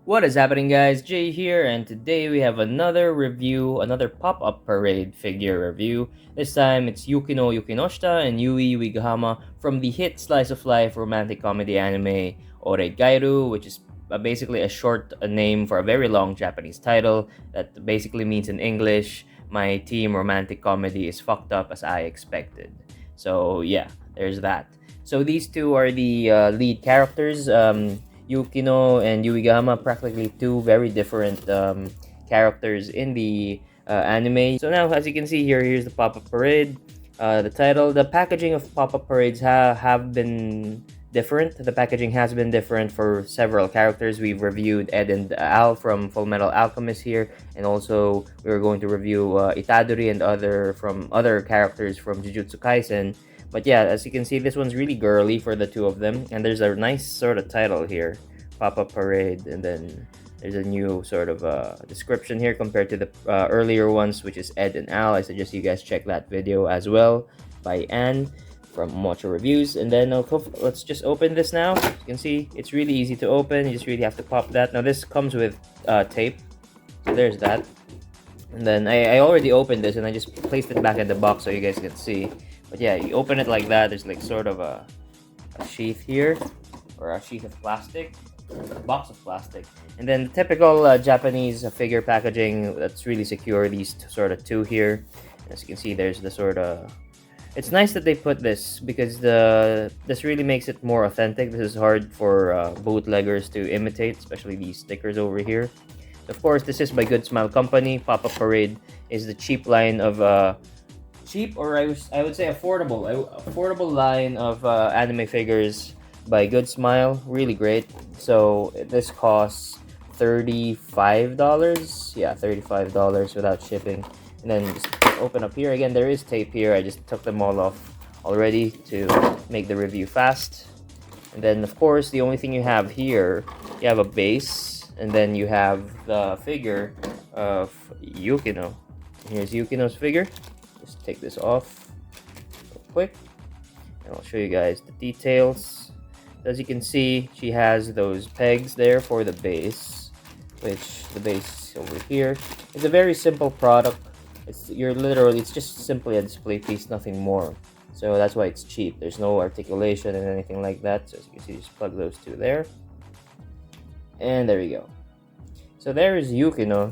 What is happening, guys? Jay here, and today we have another review, another pop-up parade figure review. This time it's Yukino Yukinoshita and Yui Yuigahama from the hit slice of life romantic comedy anime Oregairu, which is basically a short name for a very long Japanese title that basically means in English, my team romantic comedy is fucked up as I expected. So yeah, there's that. So these two are the lead characters. Yukino and Yui Yuigahama, practically two very different characters in the anime. So now, as you can see here, here's the pop-up parade. The title, the packaging of pop-up parades have been different. The packaging has been different for several characters. We've reviewed Ed and Al from Full Metal Alchemist here, and also we are going to review Itadori and other characters from Jujutsu Kaisen. But yeah, as you can see, this one's really girly for the two of them, and there's a nice sort of title here, Pop-Up Parade, and then there's a new sort of description here compared to the earlier ones, which is Ed and Al. I suggest you guys check that video as well by Anne from Mocha Reviews. And then let's just open this now. As you can see, it's really easy to open. You just really have to pop that. Now this comes with tape, so there's that. And then I already opened this and I just placed it back in the box so you guys can see. But yeah, you open it like that. There's like sort of a sheath here, or a sheath of plastic, a box of plastic. And then the typical Japanese figure packaging that's really secure. These sort of two here. As you can see, there's the sort of. It's nice that they put this because this really makes it more authentic. This is hard for bootleggers to imitate, especially these stickers over here. Of course, this is by GoodSmile Company. Pop-Up Parade is the cheap line of cheap, or I would say affordable line of anime figures by GoodSmile. Really great. So this costs $35. Yeah, $35 without shipping. And then just open up here again. There is tape here. I just took them all off already to make the review fast. And then of course the only thing you have here, you have a base, and then you have the figure of Yukino. Here's Yukino's figure. Just take this off real quick, and I'll show you guys the details. As you can see, she has those pegs there for the base, which the base over here is a very simple product. It's just simply a display piece, nothing more. So that's why it's cheap. There's no articulation and anything like that. So as you can see, just plug those two there, and there you go. So there is Yukino.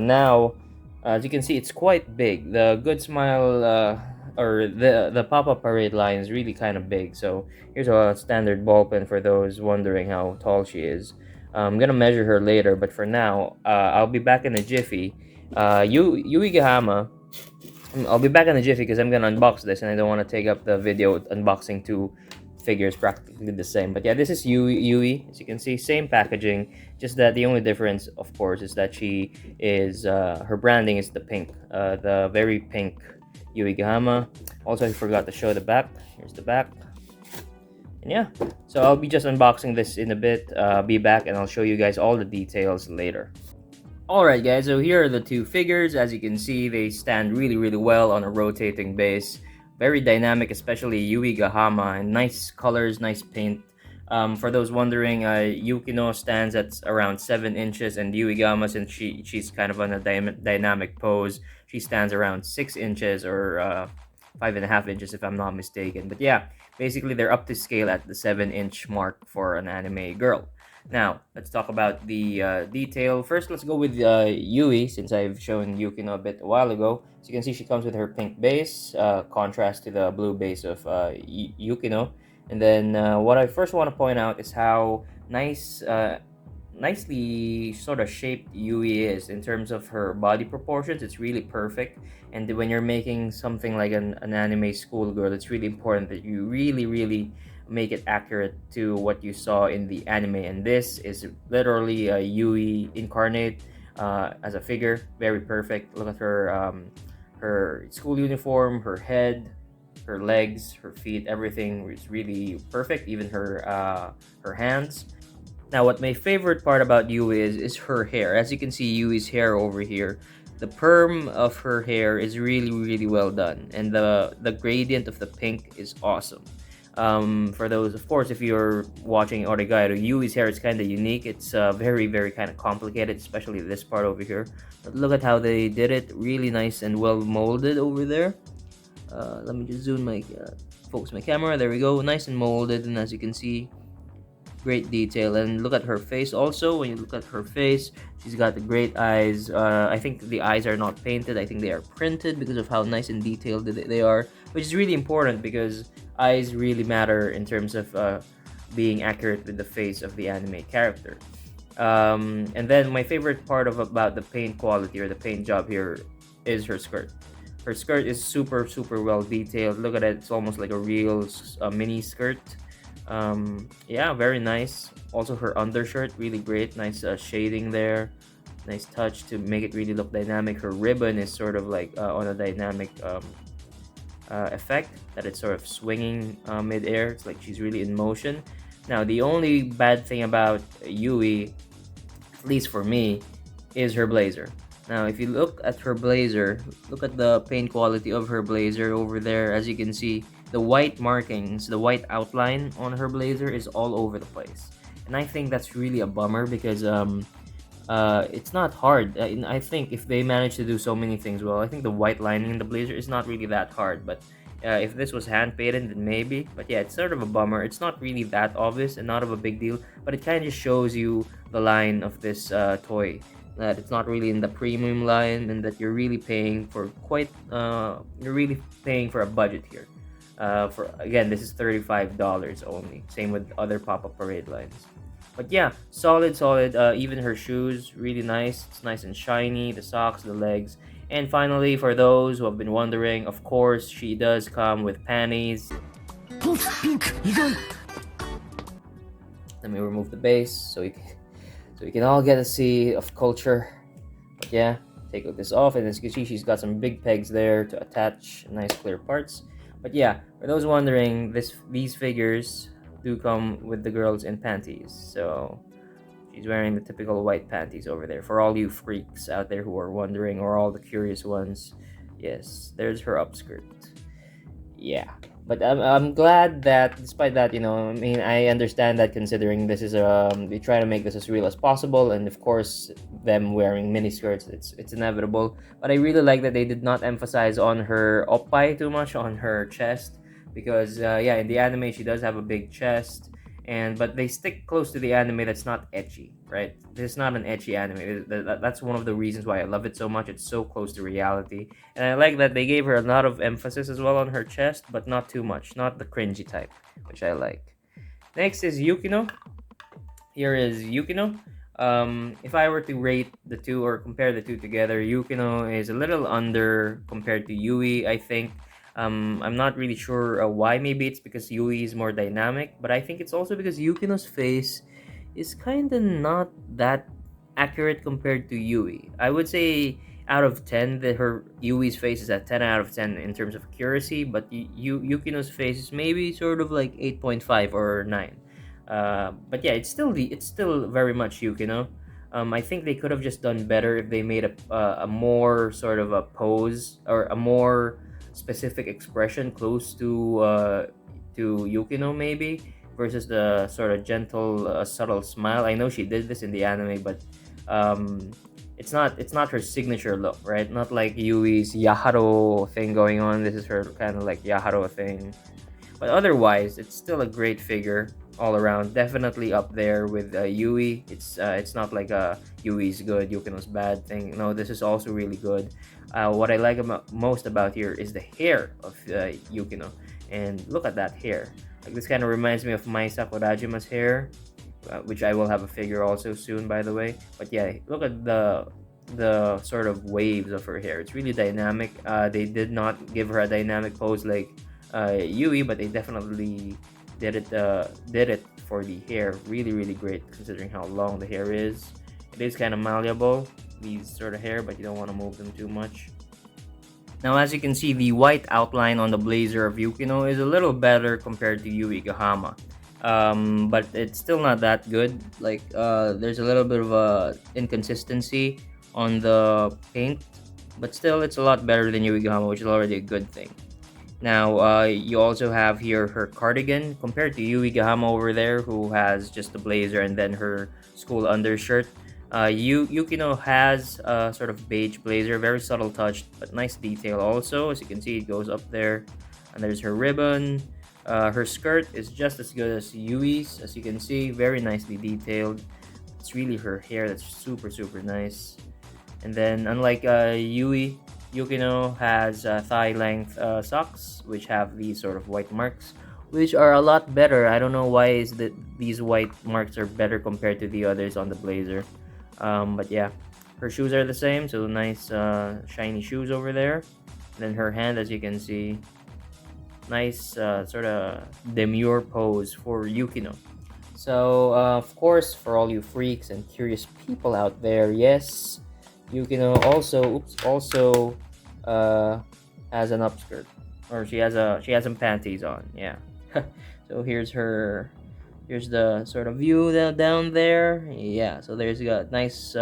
Now, as you can see, it's quite big. The GoodSmile or the pop-up parade line is really kind of big. So here's a standard ball pen for those wondering how tall she is. I'm gonna measure her later, but for now, I'll be back in a jiffy. Yui Yuigahama. I'll be back in a jiffy because I'm gonna unbox this, and I don't want to take up the video unboxing two figures practically the same. But yeah, this is Yui. As you can see, same packaging. Just that the only difference, of course, is that she is her branding is the pink, the very pink Yuigahama. Also, I forgot to show the back. Here's the back. And yeah, so I'll be just unboxing this in a bit. Be back, and I'll show you guys all the details later. Alright guys, so here are the two figures. As you can see, they stand really well on a rotating base. Very dynamic, especially Yui Yuigahama, and nice colors, nice paint. For those wondering, Yukino stands at around 7 inches, and Yui Yuigahama, since she's kind of on a dynamic pose, she stands around 6 inches, or 5.5 inches if I'm not mistaken. But yeah, basically they're up to scale at the 7-inch mark for an anime girl. Now, let's talk about the detail. First, let's go with Yui, since I've shown Yukino a while ago. As you can see, she comes with her pink base, contrast to the blue base of Yukino. And then what I first want to point out is how nicely sort of shaped Yui is in terms of her body proportions. It's really perfect. And when you're making something like an anime schoolgirl, it's really important that you really make it accurate to what you saw in the anime. And this is literally a Yui incarnate as a figure. Very perfect. Look at her school uniform, her head, her legs, her feet, everything is really perfect. Even her hands. Now, what my favorite part about Yui is her hair. As you can see, Yui's hair over here, the perm of her hair is really well done, and the gradient of the pink is awesome. For those, of course, if you're watching Oregairu, Yui's hair is kind of unique. It's very, very kind of complicated, especially this part over here. But look at how they did it. Really nice and well molded over there. Let me just focus my camera. There we go. Nice and molded, and as you can see, great detail. And look at her face also. When you look at her face, she's got the great eyes. I think the eyes are not painted. I think they are printed because of how nice and detailed they are, which is really important because eyes really matter in terms of being accurate with the face of the anime character. And then my favorite part about the paint quality or the paint job here is her skirt. Her skirt is super well detailed. Look at it; it's almost like a real mini skirt. Yeah, very nice. Also, her undershirt really great. Nice shading there. Nice touch to make it really look dynamic. Her ribbon is sort of like on a dynamic effect that it's sort of swinging mid-air. It's like she's really in motion. Now, the only bad thing about Yui, at least for me, is her blazer. Now, if you look at her blazer, look at the paint quality of her blazer over there. As you can see, the white markings, the white outline on her blazer is all over the place. And I think that's really a bummer because it's not hard. I think if they manage to do so many things well, I think the white lining in the blazer is not really that hard. But if this was hand painted, then maybe. But yeah, it's sort of a bummer. It's not really that obvious and not of a big deal. But it kind of just shows you the line of this toy. That it's not really in the premium line, and that you're really paying for a budget here. For again, this is $35 only. Same with other pop-up parade lines. But yeah, solid. Even her shoes, really nice. It's nice and shiny. The socks, the legs, and finally, for those who have been wondering, of course, she does come with panties. Let me remove the base so we can all get a see of culture. But yeah, take this off, and as you can see, she's got some big pegs there to attach nice clear parts. But yeah, for those wondering, these figures do come with the girls in panties. So she's wearing the typical white panties over there. For all you freaks out there who are wondering, or all the curious ones, yes, there's her upskirt. Yeah. But I'm glad that despite that, I mean, I understand that considering this is they try to make this as real as possible, and of course them wearing mini skirts, it's inevitable. But I really like that they did not emphasize on her oppai too much, on her chest, because yeah, in the anime she does have a big chest, but they stick close to the anime that's not ecchi, right? This is not an ecchi anime. That's one of the reasons why I love it so much. It's so close to reality. And I like that they gave her a lot of emphasis as well on her chest, but not too much. Not the cringy type, which I like. Next is Yukino. Here is Yukino. If I were to rate the two or compare the two together, Yukino is a little under compared to Yui, I think. I'm not really sure why. Maybe it's because Yui is more dynamic, but I think it's also because Yukino's face is kind of not that accurate compared to Yui. I would say out of 10 that her Yui's face is at 10 out of 10 in terms of accuracy, but Yukino's face is maybe sort of like 8.5 or 9. But yeah, it's still very much Yukino. I think they could have just done better if they made a more sort of a pose or a more specific expression close to Yukino maybe, versus the sort of gentle subtle smile. I know she did this in the anime, but it's not her signature look, right? Not like Yui's Yaharo thing going on. This is her kind of like Yaharo thing. But otherwise, it's still a great figure all around. Definitely up there with Yui. It's not like Yui's good, Yukino's bad thing. No, this is also really good. What I like most about here is the hair of Yukino. And look at that hair. Like, this kind of reminds me of Mai Sakurajima's hair, which I will have a figure also soon, by the way. But yeah, look at the sort of waves of her hair. It's really dynamic. They did not give her a dynamic pose like Yui, but they definitely did it for the hair. Really great considering how long the hair is. It is kind of malleable, these sort of hair, but you don't want to move them too much. Now, as you can see, the white outline on the blazer of Yukino is a little better compared to Yui Yuigahama. But it's still not that good. Like, there's a little bit of a inconsistency on the paint, but still it's a lot better than Yui Yuigahama, which is already a good thing. Now, you also have here her cardigan compared to Yui Yuigahama over there, who has just the blazer and then her school undershirt. Yukino has a sort of beige blazer, very subtle touch, but nice detail also. As you can see, it goes up there, and there's her ribbon. Her skirt is just as good as Yui's, as you can see, very nicely detailed. It's really her hair that's super super nice. And then, unlike Yui, Yukino has thigh length socks, which have these sort of white marks, which are a lot better. I don't know why is that these white marks are better compared to the others on the blazer. But yeah, her shoes are the same, so nice shiny shoes over there. And then her hand, as you can see, nice sort of demure pose for Yukino. So, of course, for all you freaks and curious people out there, yes, Yukino also uh, has an upskirt, or she has some panties on. Yeah. So here's the sort of view down there. Yeah. So there's got nice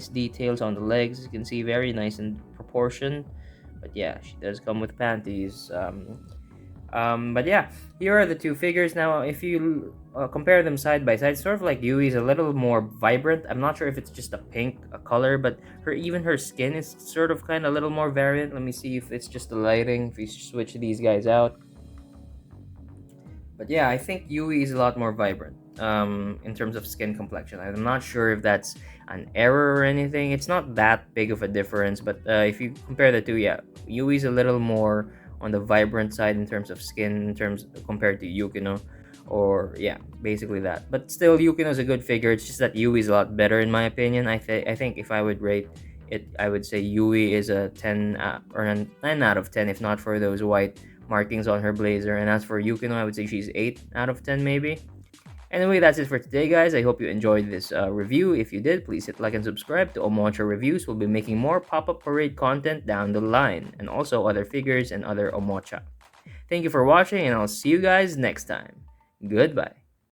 details on the legs. You can see very nice in proportion. But yeah, she does come with panties. But yeah, here are the two figures. Now, if you compare them side by side, sort of like Yui's a little more vibrant. I'm not sure if it's just a pink a color, but her skin is sort of kind of a little more variant. Let me see if it's just the lighting. If we switch these guys out, but yeah, I think Yui is a lot more vibrant in terms of skin complexion. I'm not sure if that's an error or anything. It's not that big of a difference, but if you compare the two, yeah, Yui's a little more on the vibrant side in terms of skin, in terms compared to Yukino, or yeah, basically that. But still, Yukino's a good figure. It's just that Yui's a lot better in my opinion. I think if I would rate it, I would say Yui is a 10 or a 9 out of 10, if not for those white markings on her blazer. And as for Yukino, I would say she's 8 out of 10 maybe. Anyway, that's it for today, guys. I hope you enjoyed this review. If you did, please hit like and subscribe to Omocha Reviews. We'll be making more pop-up parade content down the line, and also other figures and other Omocha. Thank you for watching, and I'll see you guys next time. Goodbye.